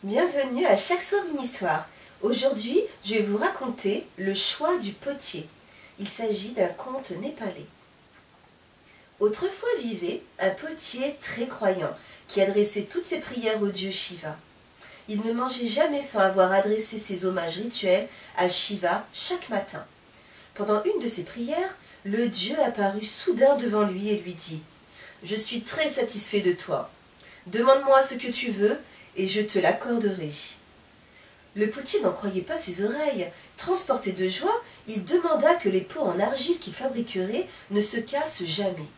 Bienvenue à Chaque soir une histoire. Aujourd'hui, je vais vous raconter le choix du potier. Il s'agit d'un conte népalais. Autrefois vivait un potier très croyant qui adressait toutes ses prières au dieu Shiva. Il ne mangeait jamais sans avoir adressé ses hommages rituels à Shiva chaque matin. Pendant une de ses prières, le dieu apparut soudain devant lui et lui dit « Je suis très satisfait de toi. Demande-moi ce que tu veux et je te l'accorderai. » Le potier n'en croyait pas ses oreilles. Transporté de joie, il demanda que les pots en argile qu'il fabriquerait ne se cassent jamais.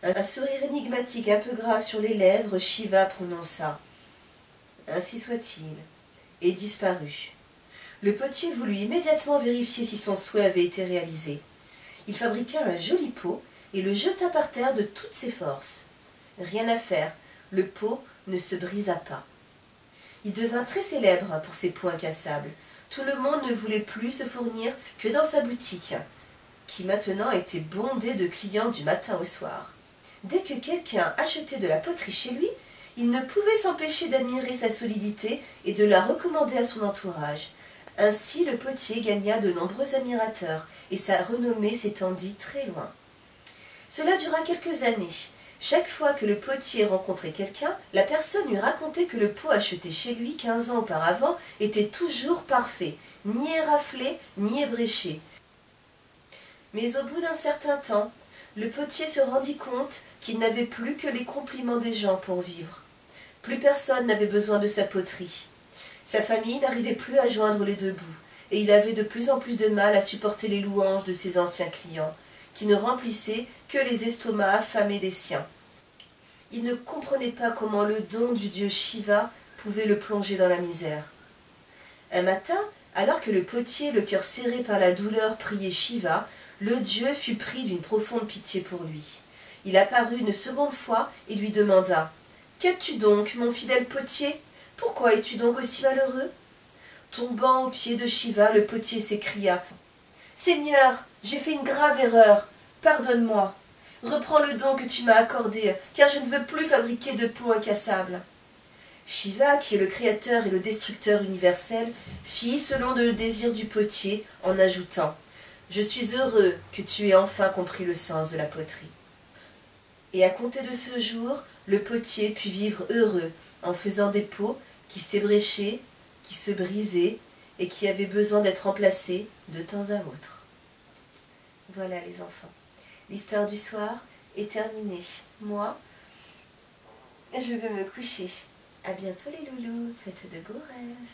Un sourire énigmatique un peu gras sur les lèvres, Shiva prononça « Ainsi soit-il » et disparut. Le potier voulut immédiatement vérifier si son souhait avait été réalisé. Il fabriqua un joli pot et le jeta par terre de toutes ses forces. Rien à faire, le pot ne se brisa pas. Il devint très célèbre pour ses pots incassables. Tout le monde ne voulait plus se fournir que dans sa boutique, qui maintenant était bondée de clients du matin au soir. Dès que quelqu'un achetait de la poterie chez lui, il ne pouvait s'empêcher d'admirer sa solidité et de la recommander à son entourage. Ainsi, le potier gagna de nombreux admirateurs et sa renommée s'étendit très loin. Cela dura quelques années. Chaque fois que le potier rencontrait quelqu'un, la personne lui racontait que le pot acheté chez lui 15 ans auparavant était toujours parfait, ni éraflé, ni ébréché. Mais au bout d'un certain temps, le potier se rendit compte qu'il n'avait plus que les compliments des gens pour vivre. Plus personne n'avait besoin de sa poterie. Sa famille n'arrivait plus à joindre les deux bouts, et il avait de plus en plus de mal à supporter les louanges de ses anciens clients, qui ne remplissaient que les estomacs affamés des siens. Il ne comprenait pas comment le don du dieu Shiva pouvait le plonger dans la misère. Un matin, alors que le potier, le cœur serré par la douleur, priait Shiva, le dieu fut pris d'une profonde pitié pour lui. Il apparut une seconde fois et lui demanda « Qu'as-tu donc, mon fidèle potier? Pourquoi es-tu donc aussi malheureux ?» Tombant aux pieds de Shiva, le potier s'écria « Seigneur, j'ai fait une grave erreur, pardonne-moi. Reprends le don que tu m'as accordé, car je ne veux plus fabriquer de pots incassables. » Shiva, qui est le créateur et le destructeur universel, fit selon le désir du potier en ajoutant « Je suis heureux que tu aies enfin compris le sens de la poterie. » Et à compter de ce jour, le potier put vivre heureux en faisant des pots qui s'ébréchaient, qui se brisaient et qui avaient besoin d'être remplacés de temps à autre. Voilà les enfants, l'histoire du soir est terminée. Moi, je vais me coucher. À bientôt les loulous, faites de beaux rêves.